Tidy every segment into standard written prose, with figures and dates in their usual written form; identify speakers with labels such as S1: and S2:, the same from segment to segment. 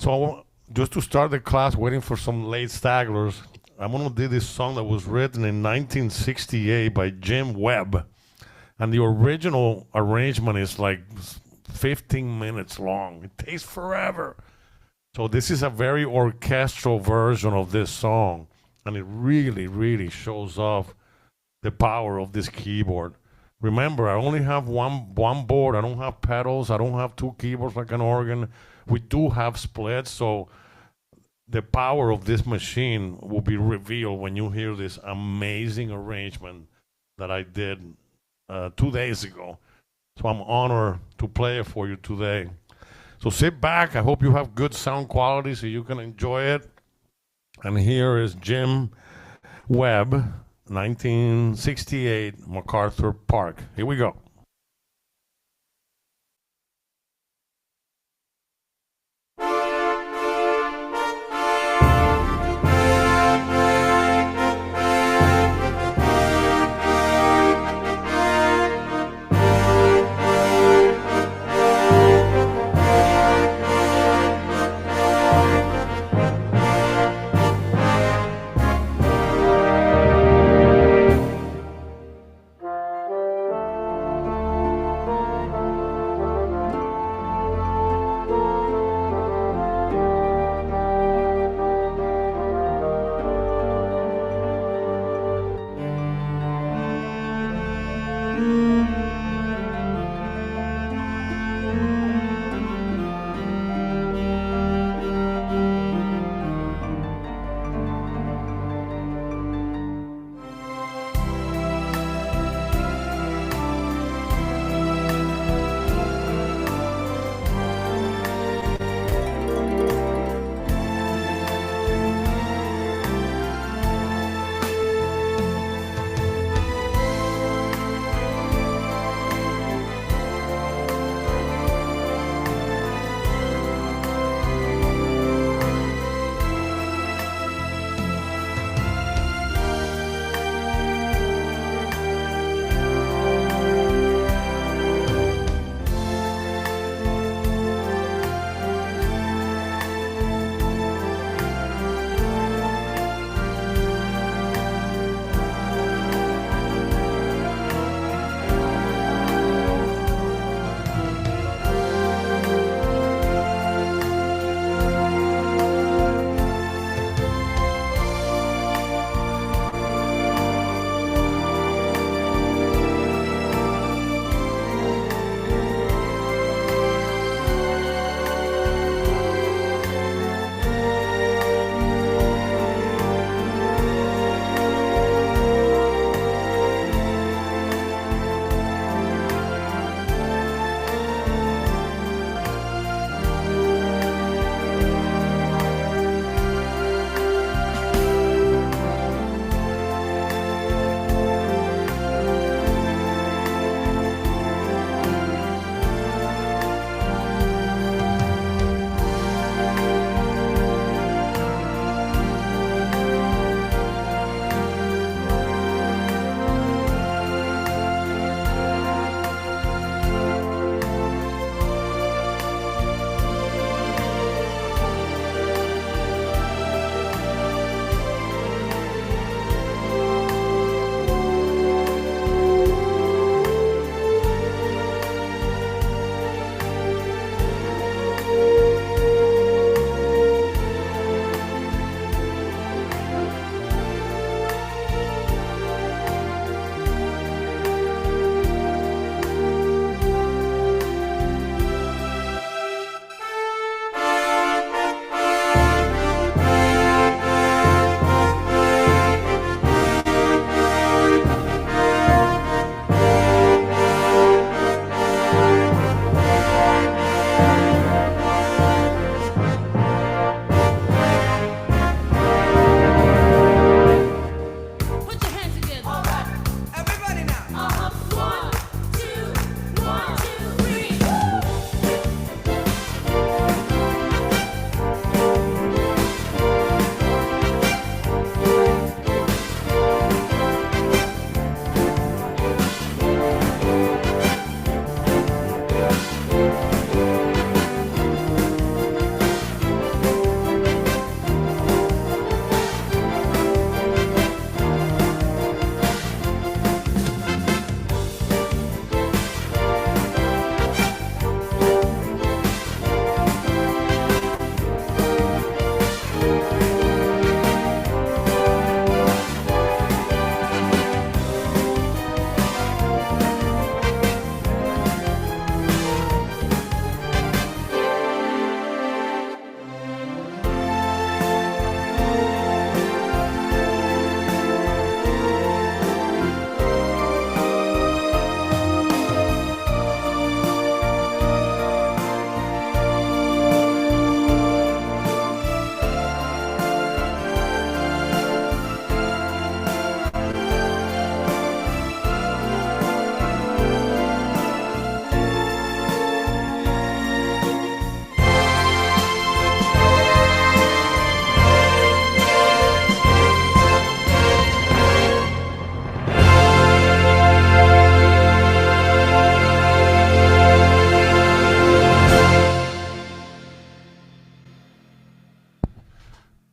S1: So just to start the class, waiting for some late stagglers, I'm gonna do this song that was written in 1968 by Jim Webb, and the original arrangement is like 15 minutes long. It takes forever. So this is a very orchestral version of this song, and it really, really shows off the power of this keyboard. Remember, I only have one board. I don't have pedals. I don't have two keyboards like an organ. We do have splits, so the power of this machine will be revealed when you hear this amazing arrangement that I did 2 days ago. So I'm honored to play it for you today. So sit back. I hope you have good sound quality so you can enjoy it. And here is Jim Webb, 1968, MacArthur Park. Here we go.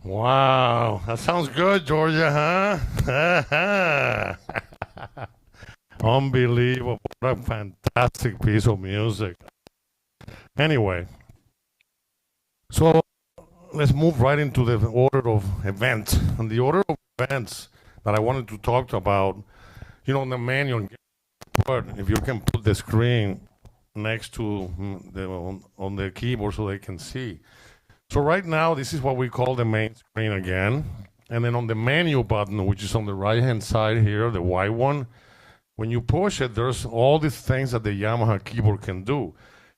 S1: Wow, that sounds good, Georgia, huh? Unbelievable. What a fantastic piece of music. Anyway, so let's move right into the order of events. And the order of events that I wanted to talk about, in the manual, if you can put the screen next to on the keyboard so they can see. So right now, this is what we call the main screen again. And then on the menu button, which is on the right-hand side here, the white one, when you push it, there's all these things that the Yamaha keyboard can do.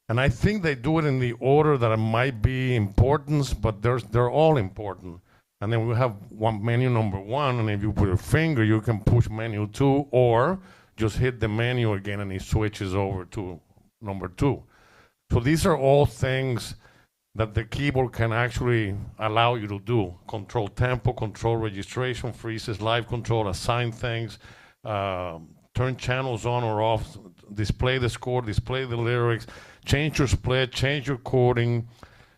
S1: And I think they do it in the order that it might be importance, but they're all important. And then we have one menu number one, and if you put a finger, you can push menu two, or just hit the menu again and it switches over to number two. So these are all things that the keyboard can actually allow you to do. Control tempo, control registration, freezes, live control, assign things, turn channels on or off, display the score, display the lyrics, change your split, change your chording,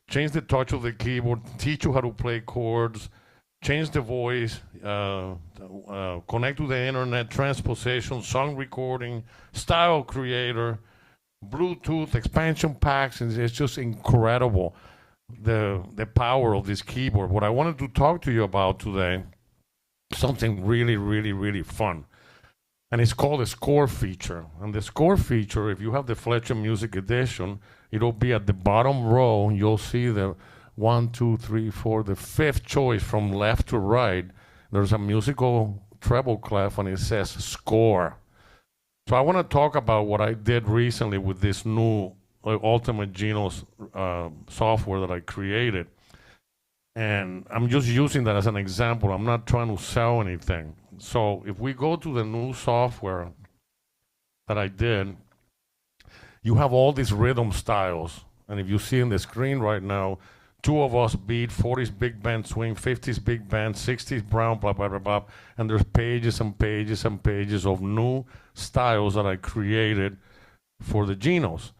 S1: change the touch of the keyboard, teach you how to play chords, change the voice, connect to the internet, transposition, song recording, style creator, Bluetooth, expansion packs, and it's just incredible the power of this keyboard. What I wanted to talk to you about today, something really, really, really fun. And it's called the score feature. And the score feature, if you have the Fletcher Music Edition, it'll be at the bottom row. You'll see the 1, 2, 3, 4, the fifth choice from left to right. There's a musical treble clef, and it says score. So I want to talk about what I did recently with this new Ultimate GENOS software that I created. And I'm just using that as an example. I'm not trying to sell anything. So if we go to the new software that I did, you have all these rhythm styles. And if you see in the screen right now, two of us beat 40s big band swing, 50s big band, 60s brown, blah, blah, blah, blah. And there's pages and pages and pages of new styles that I created for the GENOS.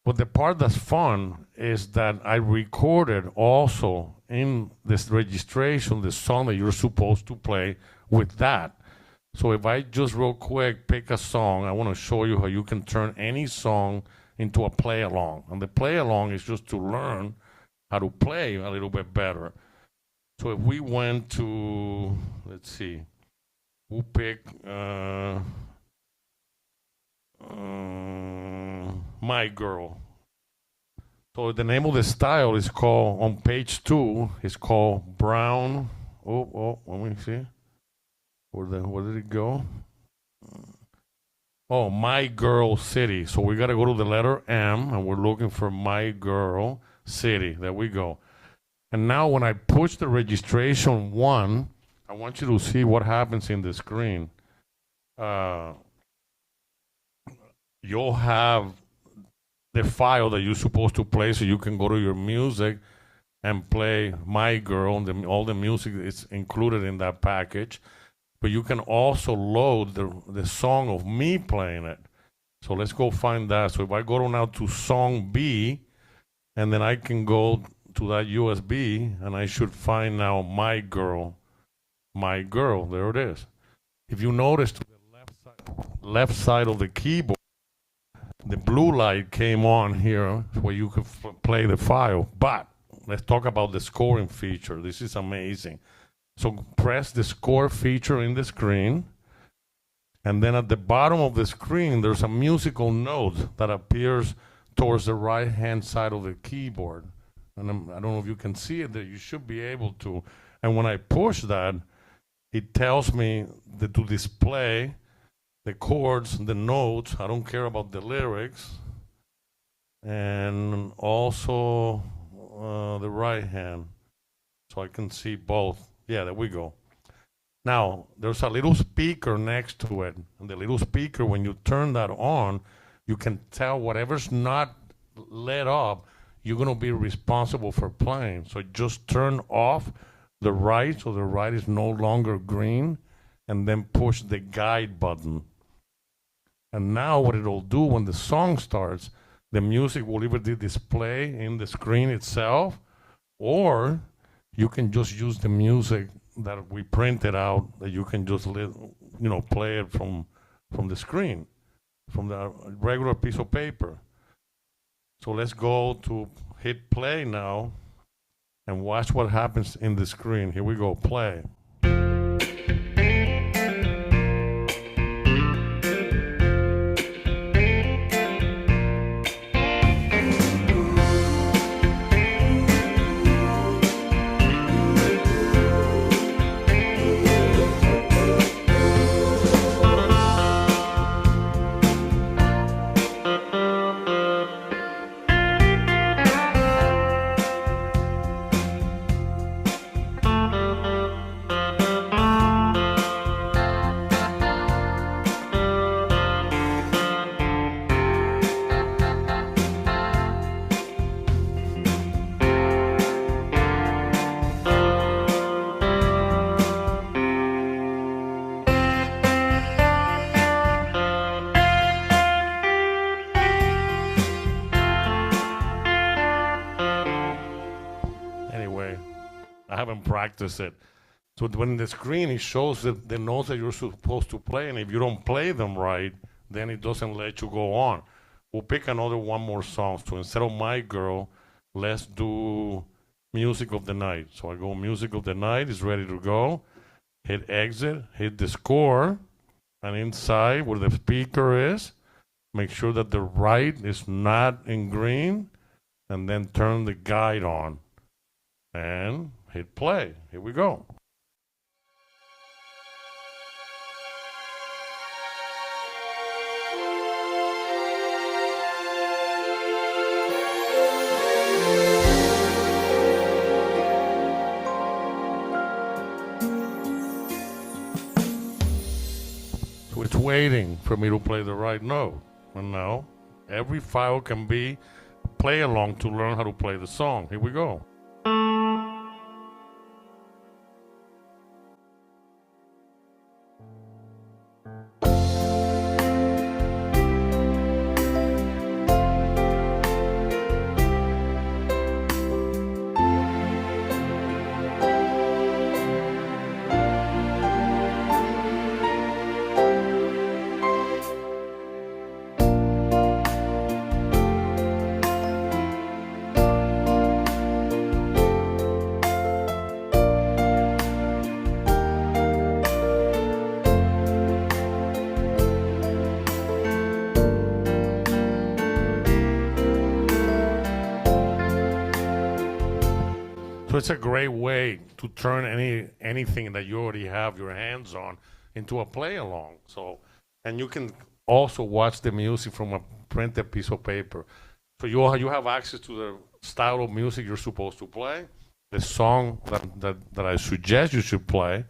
S1: But the part that's fun is that I recorded also in this registration the song that you're supposed to play with that. So if I just real quick pick a song, I want to show you how you can turn any song into a play along. And the play along is just to learn how to play a little bit better. So if we went to, let's see, we'll pick My Girl. So the name of the style is called, on page 2, it's called Brown. Let me see. Where did it go? Oh, My Girl City. So we got to go to the letter M, and we're looking for My Girl City. There we go. And now when I push the registration 1, I want you to see what happens in the screen. You'll have the file that you're supposed to play, so you can go to your music and play My Girl. All the music is included in that package. But you can also load the song of me playing it. So let's go find that. So if I go now to song B, and then I can go to that USB, and I should find now My Girl. My Girl, there it is. If you notice to the left side of the keyboard, the blue light came on here where you could play the file. But let's talk about the scoring feature. This is amazing. So press the score feature in the screen, and then at the bottom of the screen, there's a musical note that appears towards the right-hand side of the keyboard. And I don't know if you can see it there. You should be able to. And when I push that, it tells me to display the chords, the notes. I don't care about the lyrics. And also the right hand. So I can see both. Yeah, there we go. Now, there's a little speaker next to it. And the little speaker, when you turn that on, you can tell whatever's not lit up, you're going to be responsible for playing. So just turn off the right, so the right is no longer green, and then push the guide button. And now what it'll do when the song starts, the music will either display in the screen itself, or you can just use the music that we printed out, that you can just play it from the screen, from the regular piece of paper. So let's go to hit play now and watch what happens in the screen. Here we go, play. Anyway, I haven't practiced it. So when the screen, it shows the notes that you're supposed to play, and if you don't play them right, then it doesn't let you go on. We'll pick one more song. So instead of My Girl, let's do Music of the Night. So I go Music of the Night is ready to go. Hit exit, hit the score, and inside where the speaker is, make sure that the right is not in green, and then turn the guide on. And hit play. Here we go. So it's waiting for me to play the right note. And now every file can be play along to learn how to play the song. Here we go. So it's a great way to turn anything that you already have your hands on into a play along. So, and you can also watch the music from a printed piece of paper. So you have access to the style of music you're supposed to play, the song that I suggest you should play,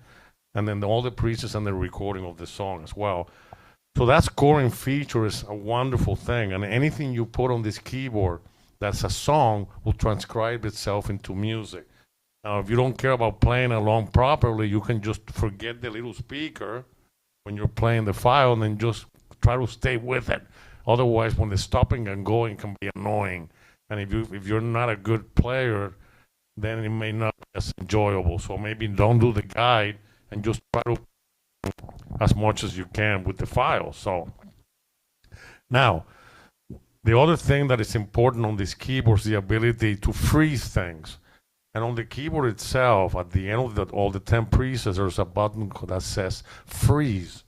S1: and then all the presets and the recording of the song as well. So that scoring feature is a wonderful thing, and anything you put on this keyboard that's a song will transcribe itself into music. Now, if you don't care about playing along properly, you can just forget the little speaker when you're playing the file and then just try to stay with it. Otherwise, when the stopping and going can be annoying. And if you're not a good player, then it may not be as enjoyable. So maybe don't do the guide and just try to as much as you can with the file. So now, the other thing that is important on this keyboard is the ability to freeze things. And on the keyboard itself, at the end of all the 10 presets, there's a button that says freeze.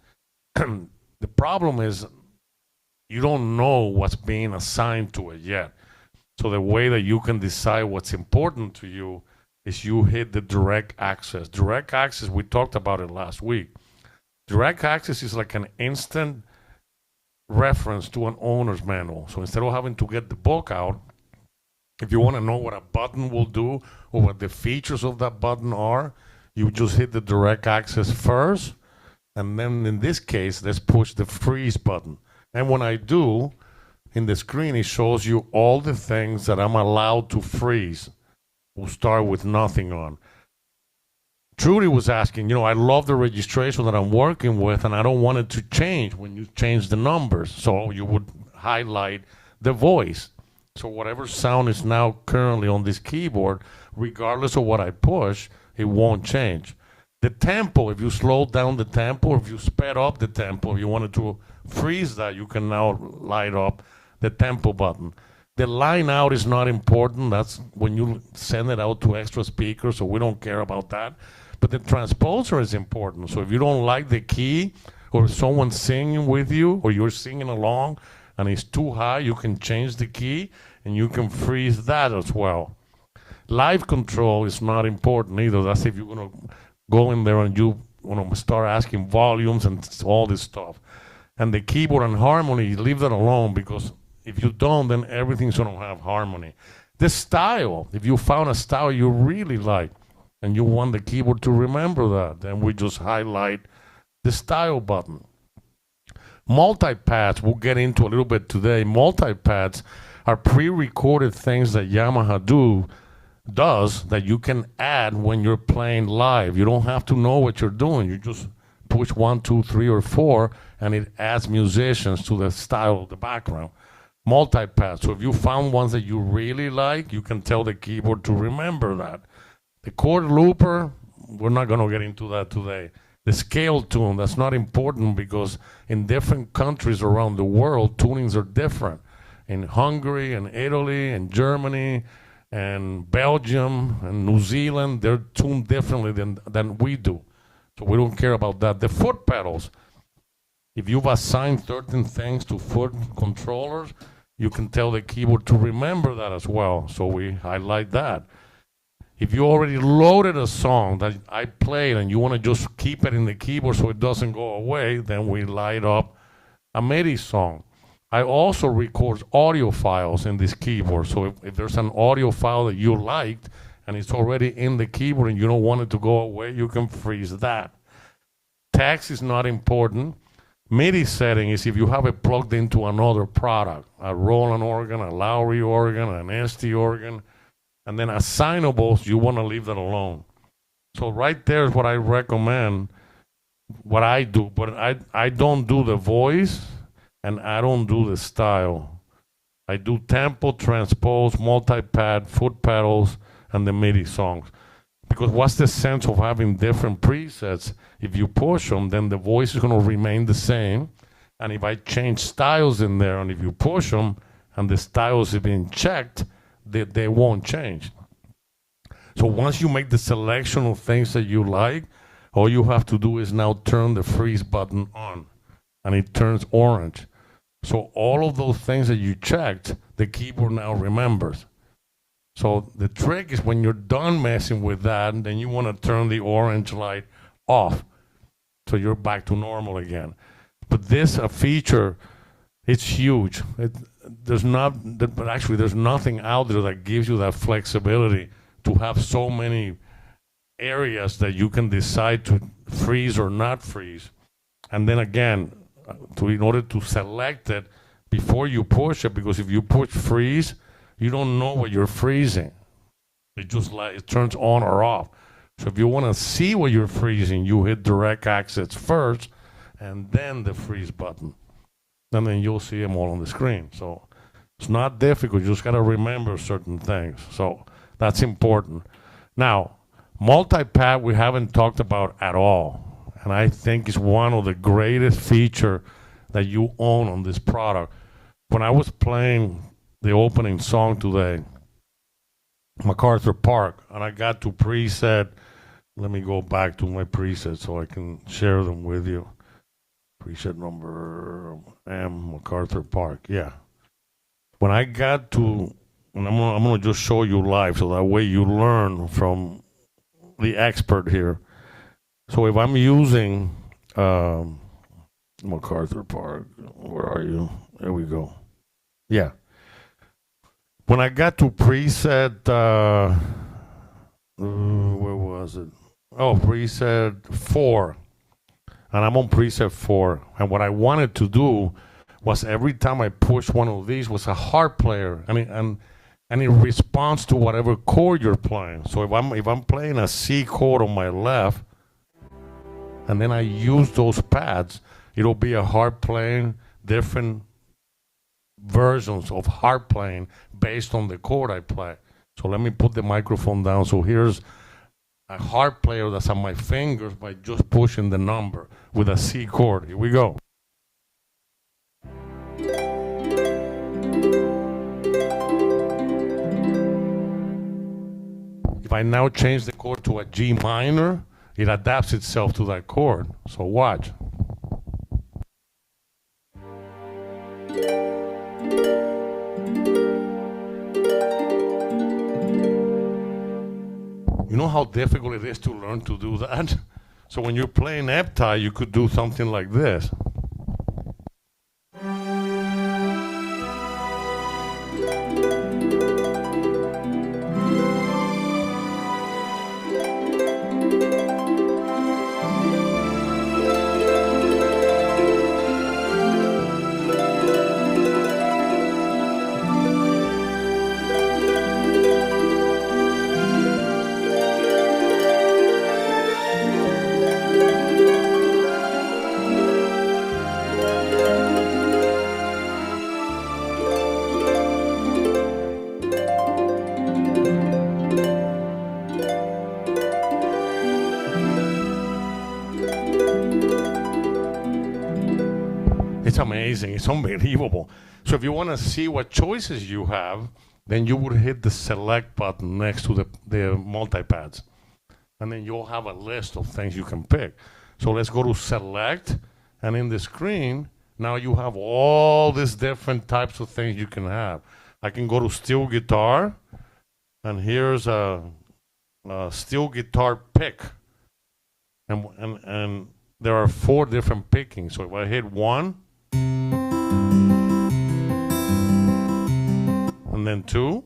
S1: The problem is you don't know what's being assigned to it yet. So the way that you can decide what's important to you is you hit the direct access. Direct access, we talked about it last week. Direct access is like an instant reference to an owner's manual. So instead of having to get the book out, if you want to know what a button will do or what the features of that button are, you just hit the direct access first. And then in this case, let's push the freeze button. And when I do, in the screen, it shows you all the things that I'm allowed to freeze. We'll start with nothing on. Trudy was asking, I love the registration that I'm working with, and I don't want it to change when you change the numbers. So you would highlight the voice. So whatever sound is now currently on this keyboard, regardless of what I push, it won't change. The tempo, if you slow down the tempo, if you sped up the tempo, if you wanted to freeze that, you can now light up the tempo button. The line out is not important. That's when you send it out to extra speakers, so we don't care about that. But the transposer is important. So if you don't like the key, or someone's singing with you, or you're singing along, and it's too high, you can change the key, and you can freeze that as well. Live control is not important either. That's if you're gonna go in there and you start asking volumes and all this stuff. And the keyboard and harmony, leave that alone, because if you don't, then everything's gonna have harmony. The style, if you found a style you really like and you want the keyboard to remember that, then we just highlight the style button. Multipads, we'll get into a little bit today. Multipads are pre-recorded things that Yamaha does that you can add when you're playing live. You don't have to know what you're doing. You just push 1, 2, 3, or 4, and it adds musicians to the style of the background. Multipads. So if you found ones that you really like, you can tell the keyboard to remember that. The chord looper, we're not going to get into that today. The scale tune, that's not important because in different countries around the world, tunings are different. In Hungary and Italy and Germany and Belgium and New Zealand, they're tuned differently than we do. So we don't care about that. The foot pedals, if you've assigned certain things to foot controllers, you can tell the keyboard to remember that as well. So we highlight that. If you already loaded a song that I played and you want to just keep it in the keyboard so it doesn't go away, then we light up a MIDI song. I also record audio files in this keyboard. So if there's an audio file that you liked and it's already in the keyboard and you don't want it to go away, you can freeze that. Text is not important. MIDI setting is if you have it plugged into another product, a Roland organ, a Lowry organ, an ST organ, and then assignables, you want to leave that alone. So right there is what I recommend, what I do. But I don't do the voice, and I don't do the style. I do tempo, transpose, multipad, foot pedals, and the MIDI songs. Because what's the sense of having different presets? If you push them, then the voice is going to remain the same. And if I change styles in there, and if you push them, and the styles are being checked, they won't change. So once you make the selection of things that you like, all you have to do is now turn the freeze button on, and it turns orange. So all of those things that you checked, the keyboard now remembers. So the trick is when you're done messing with that, then you want to turn the orange light off, so you're back to normal again. But this feature, it's huge. There's nothing out there that gives you that flexibility to have so many areas that you can decide to freeze or not freeze. And then again, in order to select it before you push it, because if you push freeze, you don't know what you're freezing. It turns on or off. So if you want to see what you're freezing, you hit direct access first, and then the freeze button. And then you'll see them all on the screen. So it's not difficult. You just got to remember certain things. So that's important. Now, multipad we haven't talked about at all. And I think it's one of the greatest features that you own on this product. When I was playing the opening song today, MacArthur Park, and I got to preset. Let me go back to my presets so I can share them with you. Preset number M, MacArthur Park. Yeah. When I got to, and I'm gonna just show you live so that way you learn from the expert here. So if I'm using MacArthur Park, where are you? There we go. Yeah. When I got to preset, where was it? Oh, preset 4. And I'm on preset 4. And what I wanted to do was every time I push one of these was a harp player, and it responds to whatever chord you're playing. So if I'm playing a C chord on my left, and then I use those pads, it'll be a harp playing different versions of harp playing based on the chord I play. So let me put the microphone down. So here's a harp player that's on my fingers by just pushing the number with a C chord. Here we go. If I now change the chord to a G minor, it adapts itself to that chord. So watch. You know how difficult it is to learn to do that? So when you're playing Ep.14, you could do something like this. It's amazing. It's unbelievable. So if you want to see what choices you have, then you would hit the select button next to the multi-pads. And then you'll have a list of things you can pick. So let's go to select. And in the screen, now you have all these different types of things you can have. I can go to steel guitar. And here's a steel guitar pick. And there are 4 different pickings. So if I hit 1, and then 2,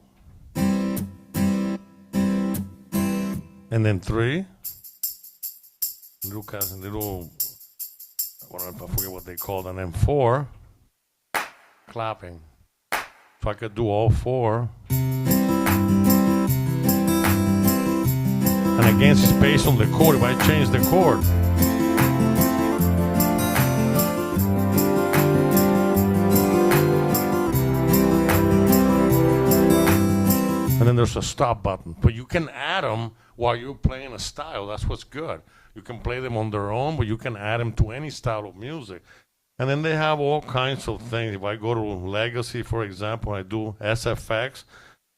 S1: and then 3. Little, I forget what they called, and then 4, clapping. So I could do all 4. And again, it's based on the chord. If I change the chord, and then there's a stop button. But you can add them while you're playing a style. That's what's good. You can play them on their own, but you can add them to any style of music. And then they have all kinds of things. If I go to Legacy, for example, I do SFX.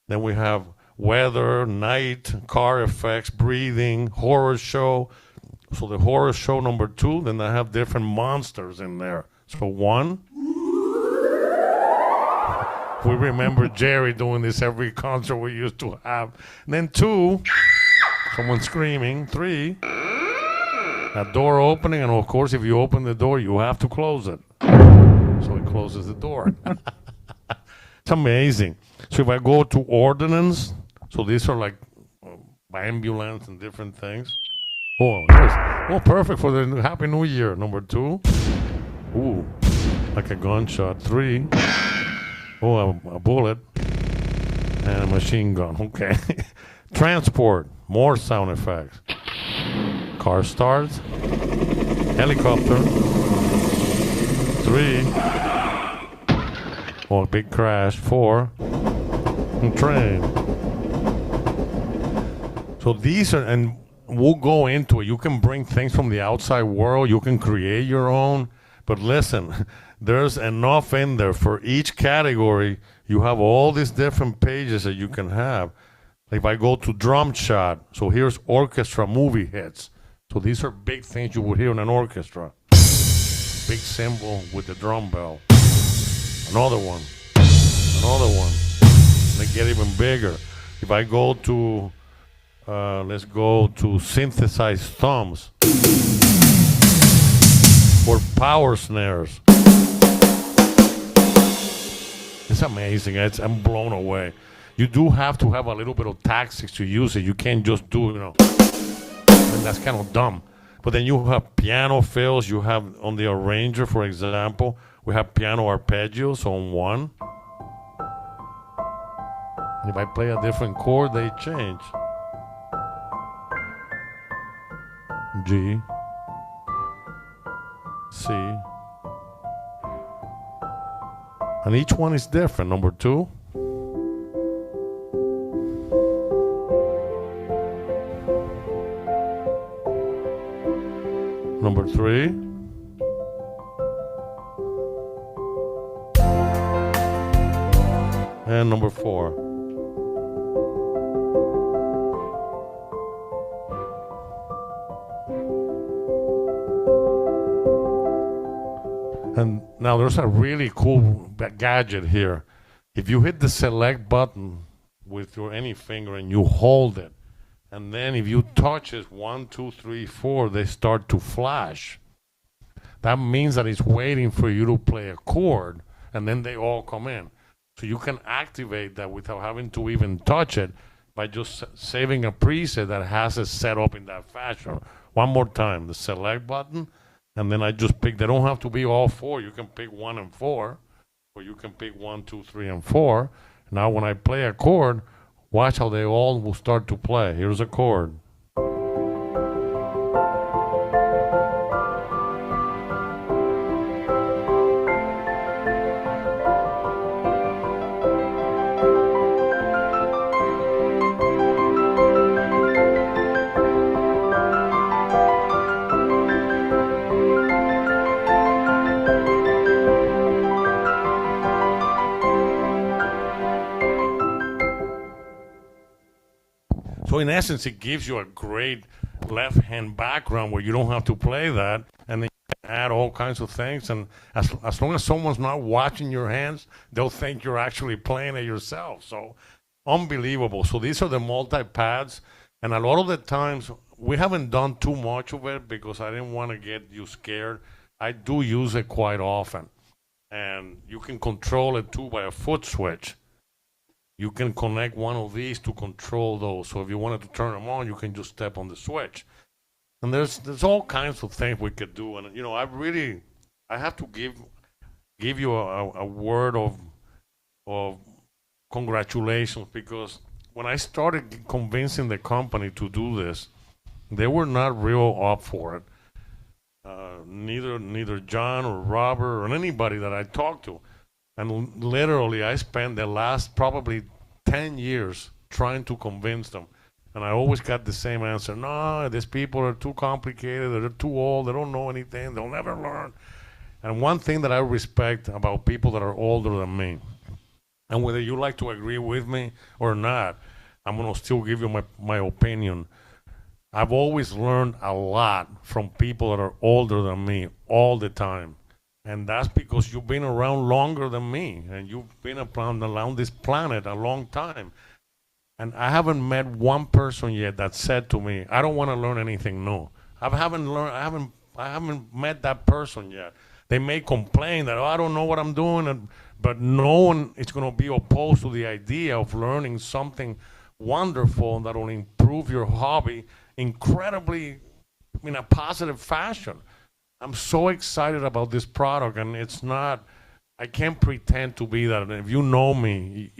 S1: Then we have weather, night, car effects, breathing, horror show. So the horror show number 2, then I have different monsters in there. So 1. We remember Jerry doing this every concert we used to have. And then 2, someone screaming. 3, a door opening. And of course, if you open the door, you have to close it. So it closes the door. It's amazing. So if I go to ordnance, so these are like ambulance and different things. Oh, perfect for the Happy New Year. Number 2. Ooh, like a gunshot. 3. Oh, a bullet and a machine gun. Okay. Transport, more sound effects. Car starts. Helicopter. 3. Oh, a big crash. 4. And train. So these are, and we'll go into it. You can bring things from the outside world. You can create your own. But listen, there's enough in there for each category. You have all these different pages that you can have. Like if I go to drum shot, so here's orchestra movie hits. So these are big things you would hear in an orchestra. Big cymbal with the drum bell. Another one. Another one. They get even bigger. If I go to, let's go to synthesized thumbs. Or power snares. It's amazing. I'm blown away. You do have to have a little bit of tactics to use it. You can't just do, and that's kind of dumb. But then you have piano fills. You have on the arranger, for example, we have piano arpeggios on 1. And if I play a different chord, they change. G. C, And each one is different. Number 2. Number 3. And number 4. And now there's a really cool gadget here. If you hit the select button with your any finger and you hold it, and then if you touch it 1, 2, 3, 4, they start to flash. That means that it's waiting for you to play a chord, and then they all come in. So you can activate that without having to even touch it by just saving a preset that has it set up in that fashion. One more time, the select button, and then I just pick. They don't have to be all 4. You can pick 1 and 4, or you can pick 1, 2, 3, and 4. Now when I play a chord, watch how they all will start to play. Here's a chord. So in essence, it gives you a great left-hand background where you don't have to play that, and then you can add all kinds of things. And as long as someone's not watching your hands, they'll think you're actually playing it yourself. So unbelievable. So these are the multi-pads, and a lot of the times we haven't done too much of it because I didn't want to get you scared. I do use it quite often, and you can control it too by a foot switch. You can connect one of these to control those. So if you wanted to turn them on, you can just step on the switch. And there's all kinds of things we could do. And I have to give you a word of congratulations, because when I started convincing the company to do this, they were not real up for it. Neither John or Robert or anybody that I talked to. And literally, I spent the last probably 10 years trying to convince them. And I always got the same answer. No, these people are too complicated. They're too old. They don't know anything. They'll never learn. And one thing that I respect about people that are older than me, and whether you like to agree with me or not, I'm going to still give you my opinion. I've always learned a lot from people that are older than me all the time. And that's because you've been around longer than me, and you've been around this planet a long time. And I haven't met one person yet that said to me, "I don't want to learn anything new." I haven't met that person yet. They may complain that, "Oh, I don't know what I'm doing," but no one is going to be opposed to the idea of learning something wonderful that will improve your hobby incredibly in a positive fashion. I'm so excited about this product, and it's not, I can't pretend to be that. If you know me,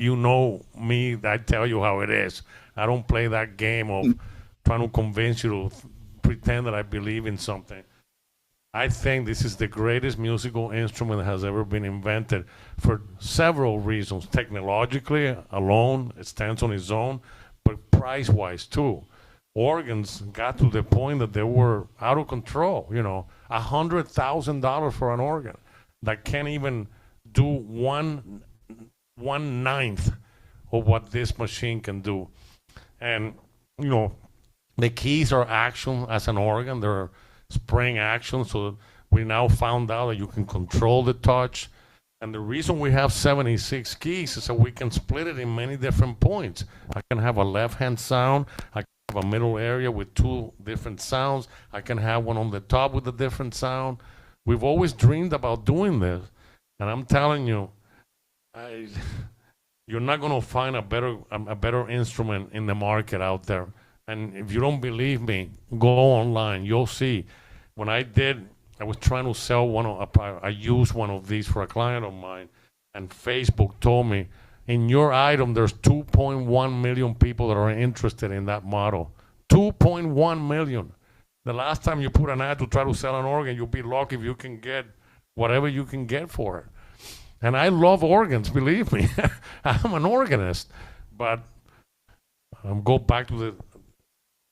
S1: I tell you how it is. I don't play that game of trying to convince you to pretend that I believe in something. I think this is the greatest musical instrument that has ever been invented for several reasons. Technologically alone, it stands on its own, but price-wise too. Organs got to the point that they were out of control. $100,000 for an organ that can't even do one ninth of what this machine can do. And the keys are action as an organ. They're spring action. So we now found out that you can control the touch. And the reason we have 76 keys is so we can split it in many different points. I can have a left-hand sound. I have a middle area with 2 different sounds. I can have one on the top with a different sound. We've always dreamed about doing this, and I'm telling you, you're not going to find a better instrument in the market out there. And if you don't believe me, go online. You'll see. When I was trying to sell I used one of these for a client of mine, and Facebook told me, in your item, there's 2.1 million people that are interested in that model. 2.1 million. The last time you put an ad to try to sell an organ, you'll be lucky if you can get whatever you can get for it. And I love organs, believe me. I'm an organist. But go back to the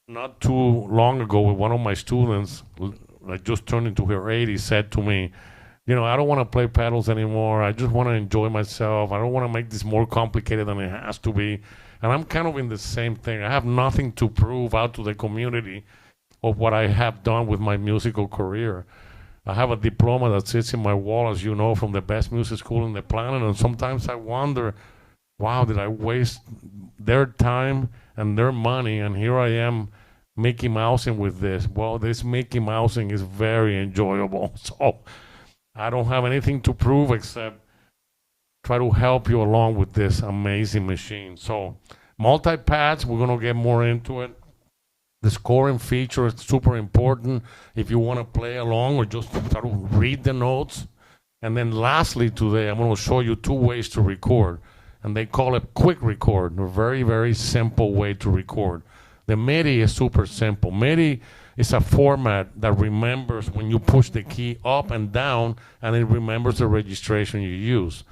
S1: not too long ago with one of my students, like just turned into her 80s, said to me, I don't want to play pedals anymore. I just want to enjoy myself. I don't want to make this more complicated than it has to be. And I'm kind of in the same thing. I have nothing to prove out to the community of what I have done with my musical career. I have a diploma that sits in my wall, as you know, from the best music school on the planet. And sometimes I wonder, wow, did I waste their time and their money? And here I am Mickey Mousing with this. Well, this Mickey Mousing is very enjoyable. So I don't have anything to prove except try to help you along with this amazing machine. So multi-pads, we're going to get more into it. The scoring feature is super important if you want to play along or just try to read the notes. And then lastly today, I'm going to show you 2 ways to record. And they call it quick record, a very, very simple way to record. The MIDI is super simple. MIDI is a format that remembers when you push the key up and down, and it remembers the registration you use.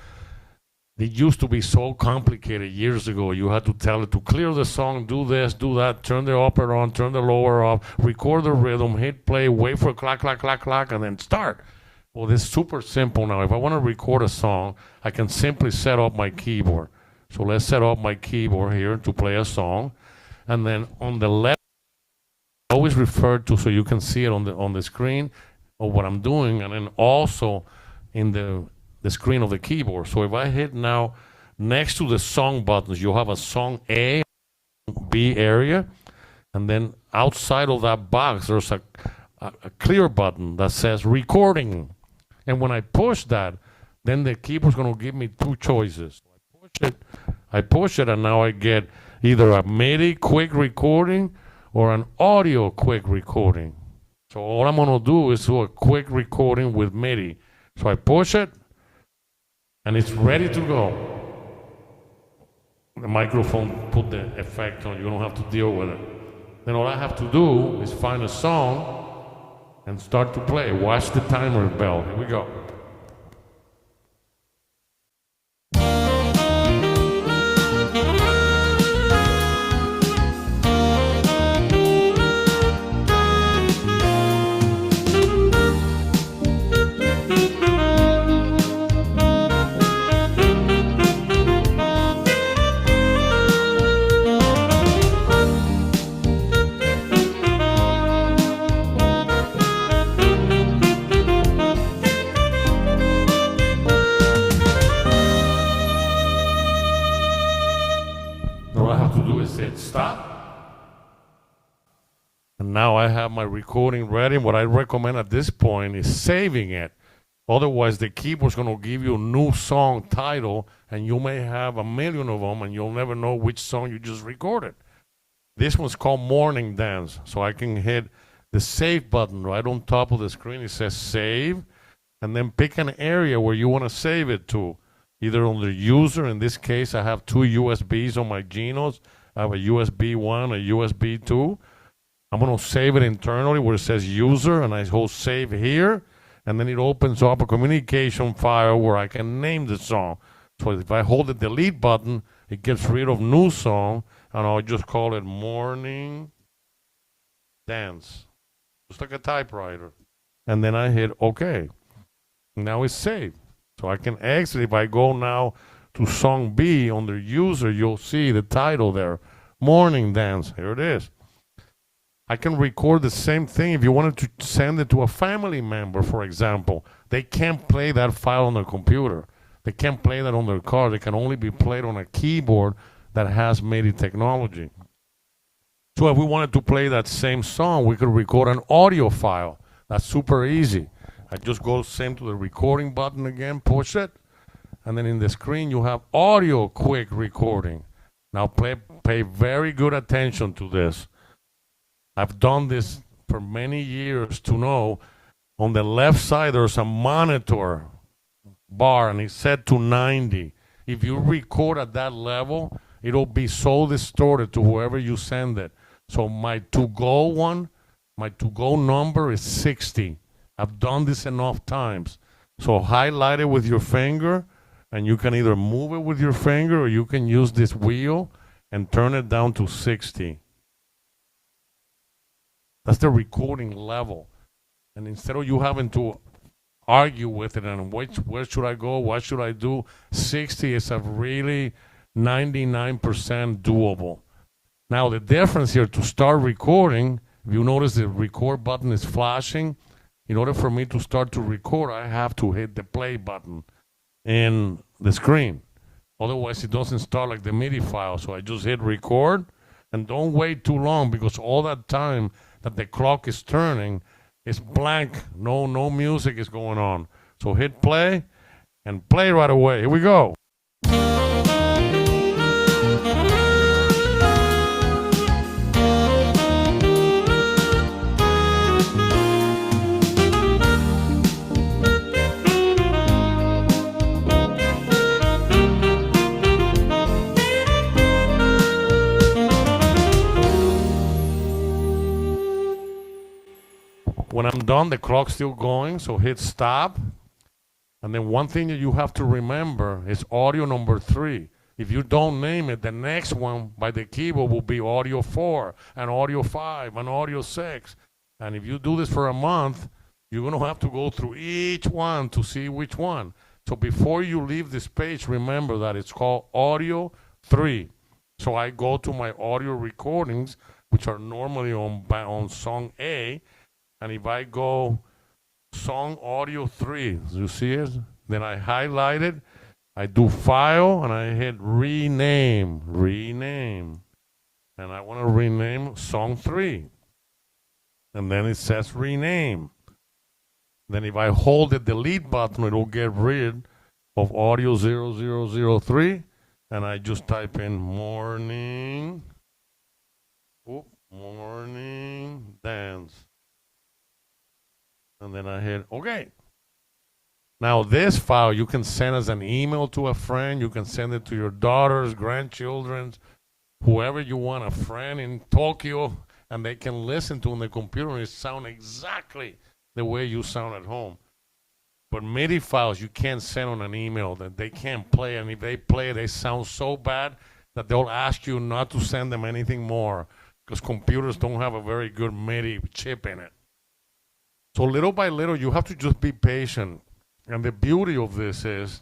S1: It used to be so complicated years ago. You had to tell it to clear the song, do this, do that, turn the upper on, turn the lower off, record the rhythm, hit play, wait for a clack, clack, clack, clack, and then start. Well, this is super simple now. If I want to record a song, I can simply set up my keyboard. So let's set up my keyboard here to play a song. And then on the left, always refer to so you can see it on the screen of what I'm doing, and then also in the screen of the keyboard. So if I hit now next to the song buttons, you have a song A, B area, and then outside of that box, there's a clear button that says recording. And when I push that, then the keyboard's going to give me 2 choices. So I push it, and now I get either a MIDI quick recording or an audio quick recording. So all I'm going to do is do a quick recording with MIDI. So I push it, and it's ready to go. The microphone put the effect on. You don't have to deal with it. Then all I have to do is find a song and start to play. Watch the timer bell. Here we go. Stop. And now I have my recording ready. What I recommend at this point is saving it. Otherwise, the keyboard's going to give you a new song title, and you may have a million of them, and you'll never know which song you just recorded. This one's called Morning Dance. So I can hit the save button right on top of the screen. It says save, and then pick an area where you want to save it to. Either on the user. In this case, I have 2 USBs on my GENOS. I have a USB 1, a USB 2. I'm going to save it internally where it says user, and I hold save here, and then it opens up a communication file where I can name the song. So if I hold the delete button, it gets rid of new song, and I'll just call it Morning Dance. Just like a typewriter. And then I hit OK. Now it's saved. So I can exit. If I go now to song B under user, you'll see the title there, Morning Dance. Here it is. I can record the same thing if you wanted to send it to a family member, for example. They can't play that file on their computer. They can't play that on their car. They can only be played on a keyboard that has MIDI technology. So if we wanted to play that same song, we could record an audio file. That's super easy. I just go same to the recording button again, push it, and then in the screen you have audio quick recording. Now pay very good attention to this. I've done this for many years to know on the left side there's a monitor bar and it's set to 90. If you record at that level, it'll be so distorted to whoever you send it. So my to-go number is 60. I've done this enough times. So highlight it with your finger and you can either move it with your finger or you can use this wheel and turn it down to 60. That's the recording level. And instead of you having to argue with it and where should I go, what should I do, 60 is a really 99% doable. Now the difference here, to start recording, if you notice the record button is flashing, in order for me to start to record, I have to hit the play button in the screen. Otherwise, it doesn't start like the MIDI file. So I just hit record, and don't wait too long, because all that time that the clock is turning is blank. No music is going on. So hit play and play right away. Here we go. When I'm done, the clock's still going, so hit stop. And then one thing that you have to remember is audio number 3. If you don't name it, the next one by the keyboard will be audio 4, and audio 5, and audio 6. And if you do this for a month, you're going to have to go through each one to see which one. So before you leave this page, remember that it's called audio 3. So I go to my audio recordings, which are normally on song A. And if I go song audio 3, you see it? Then I highlight it, I do file, and I hit rename. And I want to rename song 3. And then it says rename. Then if I hold the delete button, it will get rid of audio 0003. And I just type in morning dance. And then I hit OK. Now this file you can send as an email to a friend. You can send it to your daughters, grandchildren, whoever you want, a friend in Tokyo, and they can listen to on the computer and it sound exactly the way you sound at home. But MIDI files you can't send on an email, that they can't play, and if they play, they sound so bad that they'll ask you not to send them anything more, because computers don't have a very good MIDI chip in it. So little by little, you have to just be patient. And the beauty of this is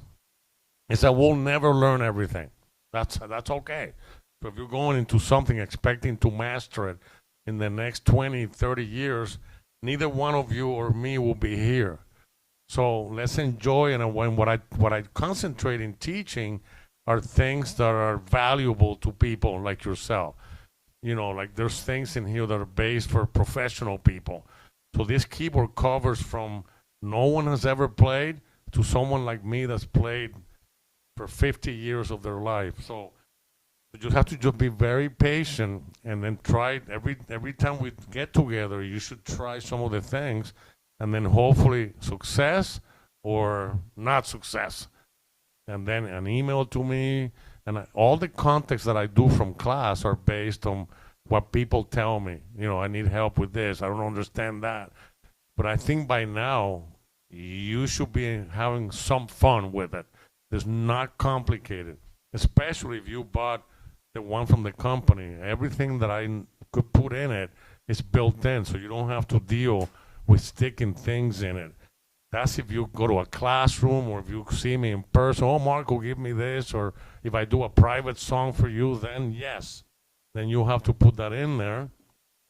S1: that we'll never learn everything. That's okay. So if you're going into something expecting to master it in the next 20, 30 years, neither one of you or me will be here. So let's enjoy it. And what I concentrate in teaching are things that are valuable to people like yourself. You know, like there's things in here that are based for professional people. So this keyboard covers from no one has ever played to someone like me that's played for 50 years of their life. So you just have to just be very patient and then try every time we get together, you should try some of the things, and then hopefully success or not success. And then an email to me, and all the contacts that I do from class are based on what people tell me. You know, I need help with this. I don't understand that. But I think by now, you should be having some fun with it. It's not complicated, especially if you bought the one from the company. Everything that I could put in it is built in, so you don't have to deal with sticking things in it. That's if you go to a classroom or if you see me in person. Oh, Marco, give me this. Or if I do a private song for you, then yes. Then you have to put that in there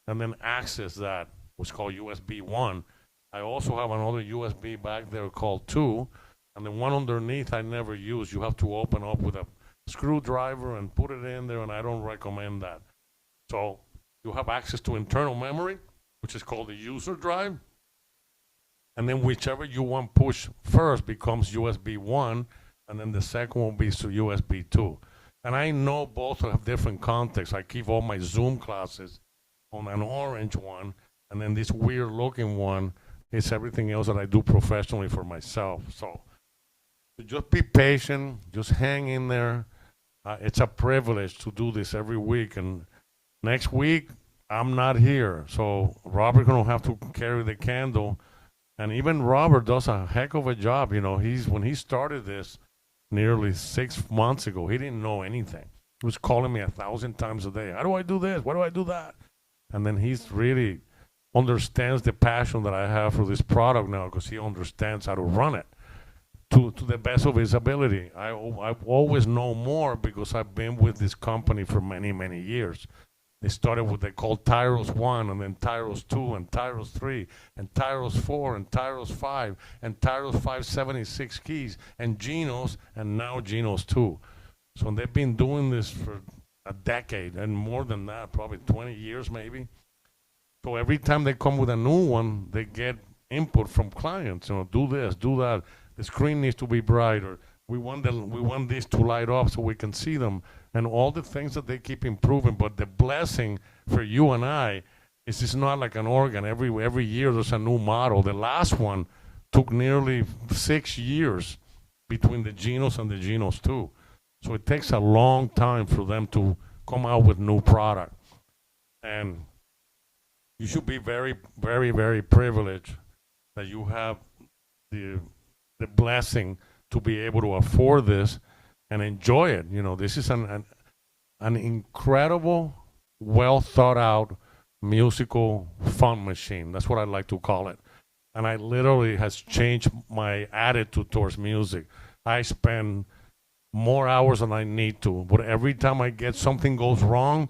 S1: and then access that, what's called USB 1. I also have another USB back there called 2, and the one underneath I never use. You have to open up with a screwdriver and put it in there, and I don't recommend that. So you have access to internal memory, which is called the user drive, and then whichever you want push first becomes USB 1, and then the second will be USB 2. And I know both have different contexts. I keep all my Zoom classes on an orange one, and then this weird looking one is everything else that I do professionally for myself. So just be patient, just hang in there. It's a privilege to do this every week. And next week, I'm not here. So Robert's going to have to carry the candle. And even Robert does a heck of a job. You know, when he started this, nearly 6 months ago. He didn't know anything. He was calling me 1,000 times a day. How do I do this? Why do I do that? And then he's really understands the passion that I have for this product now because he understands how to run it to the best of his ability. I've always known more because I've been with this company for many, many years. They started with they called Tyros 1, and then Tyros 2, and Tyros 3, and Tyros 4, and Tyros 5, and Tyros 576 keys, and Genos, and now Genos 2. So they've been doing this for a decade, and more than that, probably 20 years maybe. So every time they come with a new one, they get input from clients. Do this, do that. The screen needs to be brighter. We want this to light up so we can see them, and all the things that they keep improving. But the blessing for you and I is it's not like an organ. Every year there's a new model. The last one took nearly 6 years between the Genos and the Genos 2. So it takes a long time for them to come out with new product. And you should be very, very, very privileged that you have the the blessing to be able to afford this and enjoy it. This is an incredible, well thought out musical fun machine. That's what I like to call it. And I literally has changed my attitude towards music. I spend more hours than I need to, but every time I get something goes wrong,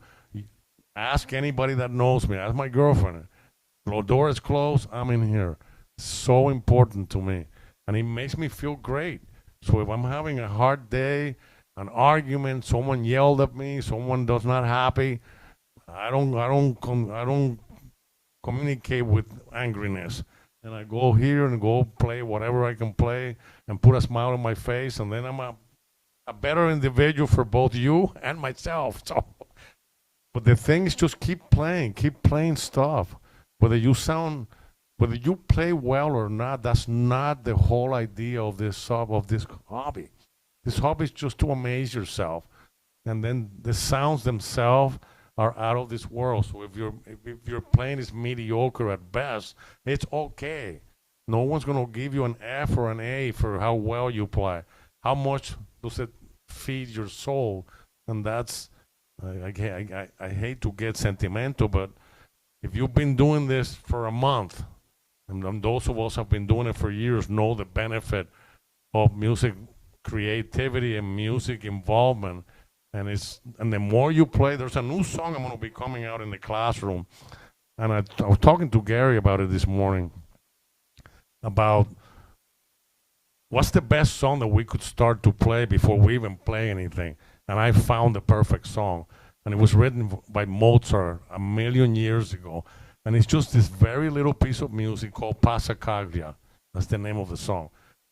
S1: ask anybody that knows me. Ask my girlfriend. The door is closed. I'm in here. It's so important to me, and it makes me feel great. So if I'm having a hard day, an argument, someone yelled at me, someone does not happy, I don't communicate with angriness, and I go here and go play whatever I can play and put a smile on my face, and then I'm a better individual for both you and myself. So, but the thing is, just keep playing stuff. Whether you sound, whether you play well or not, that's not the whole idea of this hobby. This hobby is just to amaze yourself, and then the sounds themselves are out of this world. So if your playing is mediocre at best, it's okay. No one's gonna give you an F or an A for how well you play. How much does it feed your soul? And that's I hate to get sentimental, but if you've been doing this for a month, and those of us have been doing it for years, know the benefit of music creativity and music involvement. And the more you play, there's a new song I'm going to be coming out in the classroom, and I was talking to Gary about it this morning about what's the best song that we could start to play before we even play anything. And I found the perfect song, and it was written by Mozart a million years ago, and it's just this very little piece of music called Passacaglia. That's the name of the song.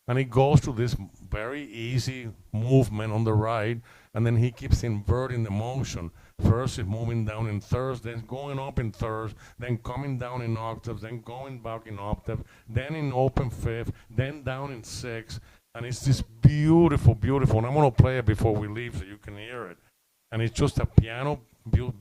S1: And it goes through this very easy movement on the right, and then he keeps inverting the motion. First, it's moving down in thirds, then going up in thirds, then coming down in octaves, then going back in octave, then in open fifth, then down in sixth. And it's this beautiful, beautiful. And I'm going to play it before we leave so you can hear it. And it's just a piano,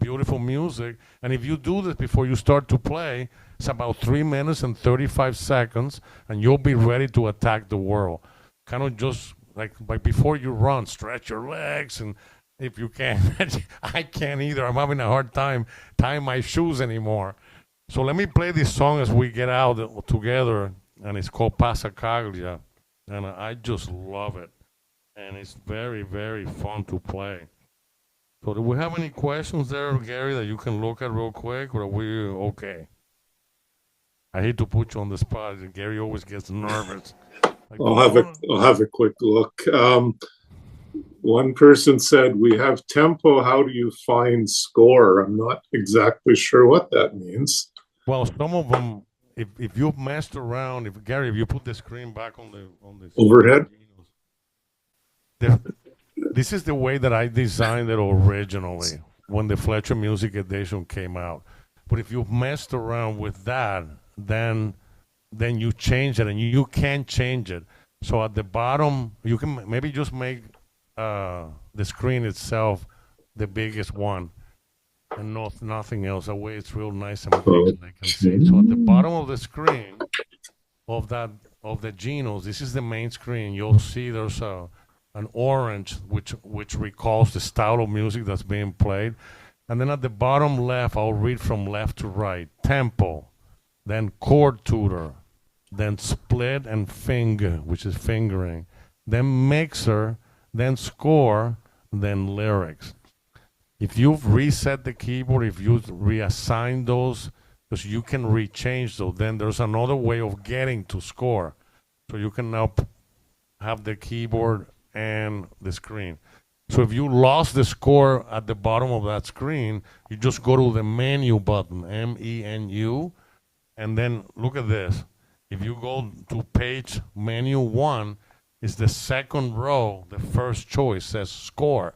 S1: beautiful music. And if you do this before you start to play, it's about 3 minutes and 35 seconds, and you'll be ready to attack the world. Kind of just like before you run, stretch your legs, and if you can. I can't either. I'm having a hard time tying my shoes anymore. So let me play this song as we get out together, and it's called Passacaglia, and I just love it, and it's very, very fun to play. So do we have any questions there, Gary, that you can look at real quick, or are we okay? I hate to put you on the spot. Gary always gets nervous. Like,
S2: I'll have a quick look. One person said, we have tempo. How do you find score? I'm not exactly sure what that means.
S1: well, some of them, if you've messed around, if Gary, if you put the screen back on the
S2: Overhead?
S1: this is the way that I designed it originally when the Fletcher Music Edition came out. But if you've messed around with that, then you change it, and you can't change it. So at the bottom, you can maybe just make the screen itself the biggest one, and nothing else. That way, it's real nice and big, and I can see. So at the bottom of the screen of the Genos, this is the main screen. You'll see there's an orange, which recalls the style of music that's being played. And then at the bottom left, I'll read from left to right. Tempo, then chord tutor, then split and finger, which is fingering, then mixer, then score, then lyrics. If you've reset the keyboard, if you've reassigned those, because you can rechange those, then there's another way of getting to score. So you can now have the keyboard and the screen. So if you lost the score at the bottom of that screen, you just go to the menu button, menu, and then look at this. If you go to page menu 1, it's the second row, the first choice says score.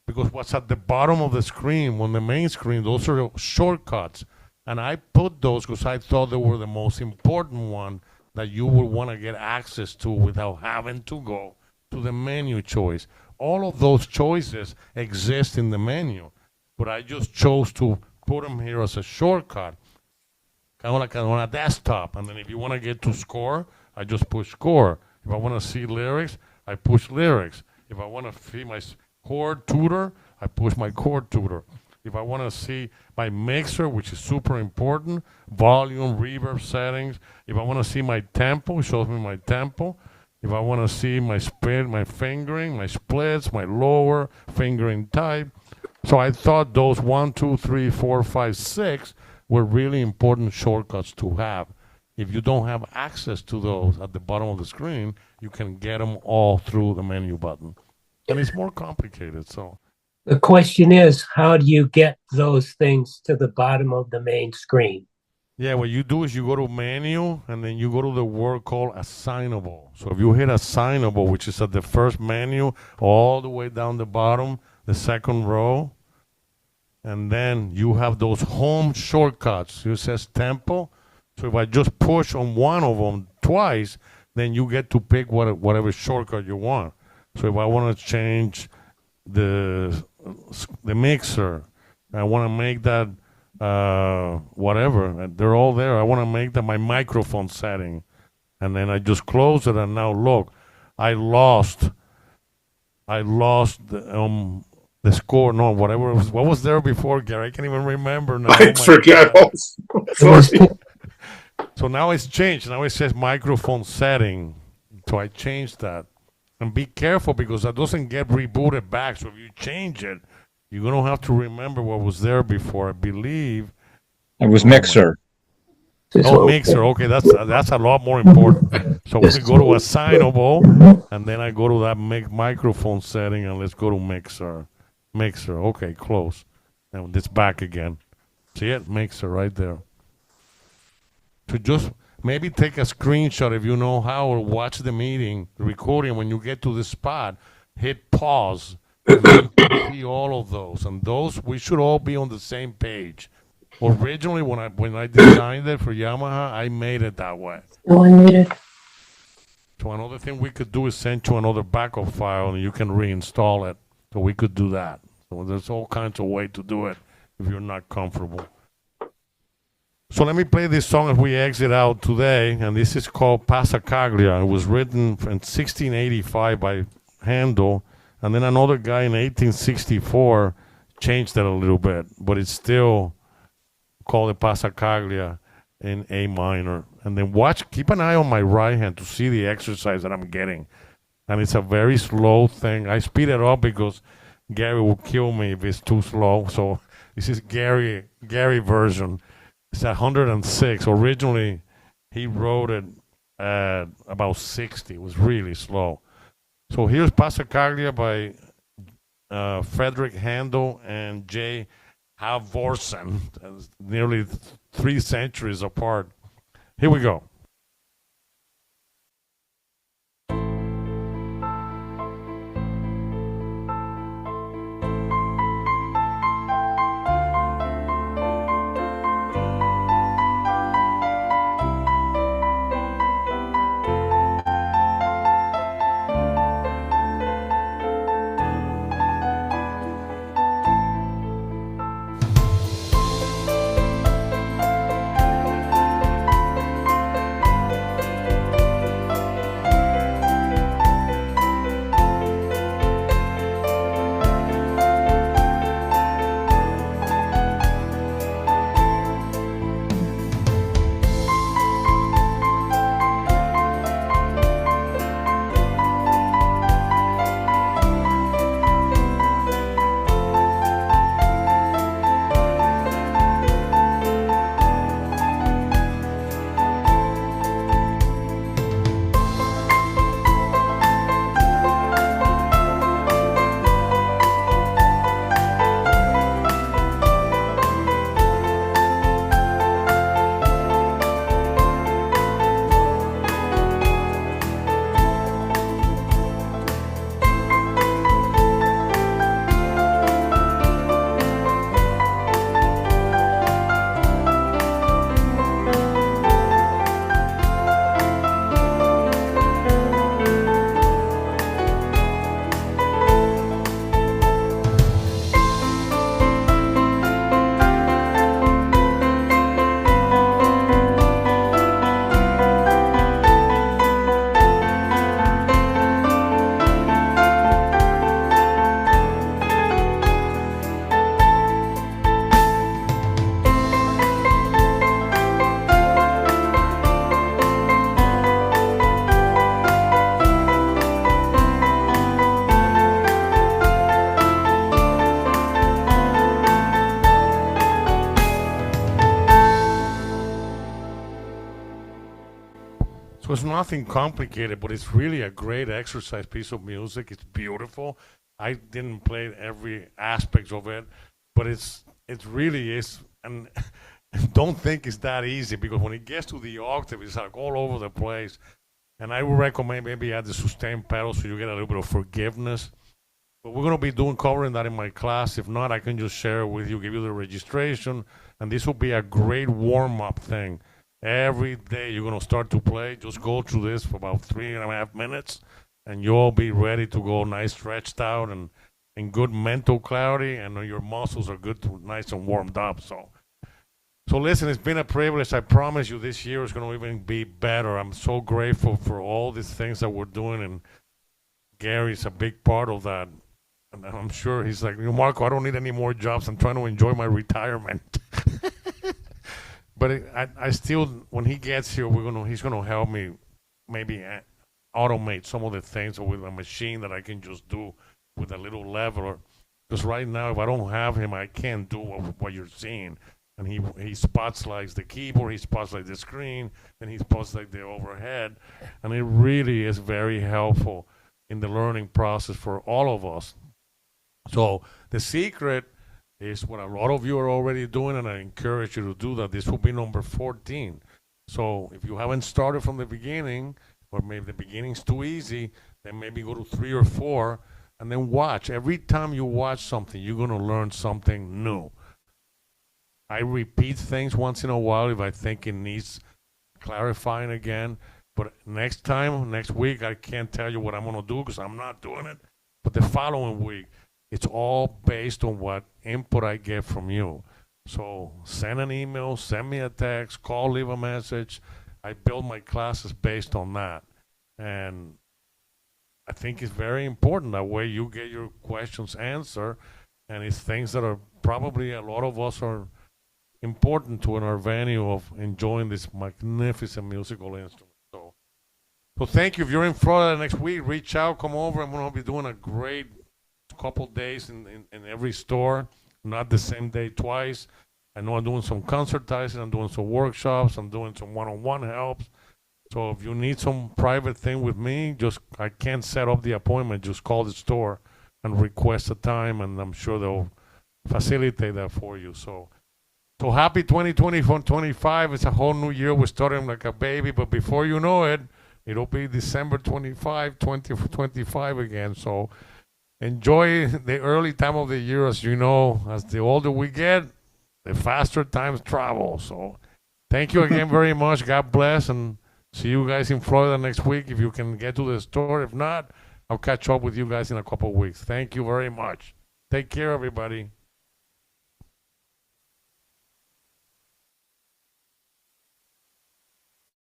S1: Because what's at the bottom of the screen, on the main screen, those are shortcuts. And I put those because I thought they were the most important one that you would want to get access to without having to go to the menu choice. All of those choices exist in the menu, but I just chose to put them here as a shortcut, kind of like on a desktop. And then if you want to get to score, I just push score. If I want to see lyrics, I push lyrics. If I want to see my chord tutor, I push my chord tutor. If I want to see my mixer, which is super important, volume, reverb settings. If I want to see my tempo, it shows me my tempo. If I want to see my split, my fingering, my splits, my lower fingering type. So I thought those 1, 2, 3, 4, 5, 6 were really important shortcuts to have. If you don't have access to those at the bottom of the screen, you can get them all through the menu button. And it's more complicated, so.
S3: The question is, how do you get those things to the bottom of the main screen?
S1: Yeah, what you do is you go to menu, and then you go to the word called assignable. So if you hit assignable, which is at the first menu, all the way down the bottom, the second row, and then you have those home shortcuts. It says tempo. So if I just push on one of them twice, then you get to pick whatever shortcut you want. So if I want to change the mixer, I want to make that whatever, they're all there. I want to make that my microphone setting, and then I just close it. And now look, I lost the score. No, whatever. What was there before, Gary? I can't even remember now.
S2: I forget also.
S1: So now it's changed. Now it says microphone setting. So I changed that. And be careful because that doesn't get rebooted back. So if you change it, you're going to have to remember what was there before. I believe
S4: it was mixer.
S1: Oh, mixer. Okay, that's a lot more important. So we go to assignable, and then I go to that microphone setting, and let's go to mixer. Mixer. Okay, close. And it's back again. See it? Mixer right there. To just maybe take a screenshot if you know how, or watch the meeting, the recording. When you get to the spot, hit pause, and then see all of those. And those, we should all be on the same page. Originally, when I designed it for Yamaha, I made it that way.
S3: Oh, I made it.
S1: So another thing we could do is send you another backup file, and you can reinstall it. So we could do that. So there's all kinds of ways to do it if you're not comfortable. So let me play this song as we exit out today, and this is called Passacaglia. It was written in 1685 by Handel, and then another guy in 1864 changed that a little bit, but it's still called the Passacaglia in A minor. And then keep an eye on my right hand to see the exercise that I'm getting. And it's a very slow thing. I speed it up because Gary will kill me if it's too slow. So this is Gary version. It's 106. Originally, he wrote it at about 60. It was really slow. So here's Passacaglia by Frederick Handel and J. Halvorsen, nearly 3 centuries apart. Here we go. So it's nothing complicated, but it's really a great exercise piece of music. It's beautiful. I didn't play every aspect of it, but it really is. And don't think it's that easy, because when it gets to the octave, it's like all over the place. And I would recommend maybe add the sustain pedal so you get a little bit of forgiveness. But we're going to be covering that in my class. If not, I can just share it with you, give you the registration, and this will be a great warm-up thing. Every day you're going to start to play, just go through this for about 3.5 minutes, and you'll be ready to go nice stretched out and in good mental clarity, and your muscles are nice and warmed up. So listen, it's been a privilege. I promise you this year is going to even be better. I'm so grateful for all these things that we're doing, and Gary's a big part of that. And I'm sure he's like, Marco, I don't need any more jobs. I'm trying to enjoy my retirement. But I still, when he gets here, he's gonna help me maybe automate some of the things with a machine that I can just do with a little lever. Because right now, if I don't have him, I can't do what you're seeing. And he spots like the keyboard, he spots like the screen, and he spots like the overhead. And it really is very helpful in the learning process for all of us. So the secret is what a lot of you are already doing, and I encourage you to do that. This will be number 14. So if you haven't started from the beginning, or maybe the beginning's too easy, then maybe go to 3 or 4, and then watch. Every time you watch something, you're going to learn something new. I repeat things once in a while if I think it needs clarifying again. But next week, I can't tell you what I'm going to do because I'm not doing it. But the following week, it's all based on what input I get from you. So send an email, send me a text, call, leave a message. I build my classes based on that. And I think it's very important. That way you get your questions answered. And it's things that are probably a lot of us are important to in our venue of enjoying this magnificent musical instrument. So thank you. If you're in Florida next week, reach out, come over. I'm going to be doing a great couple days in every store, not the same day twice. I know I'm doing some concertizing, I'm doing some workshops, I'm doing some one-on-one helps. So if you need some private thing with me, I can't set up the appointment. Just call the store and request a time, and I'm sure they'll facilitate that for you. So happy 2024-25. It's a whole new year. We're starting like a baby, but before you know it, it'll be December 25, 2025 again. So enjoy the early time of the year. As you know, as the older we get, the faster times travel. So thank you again very much. God bless, and see you guys in Florida next week if you can get to the store. If not, I'll catch up with you guys in a couple of weeks. Thank you very much. Take care, everybody.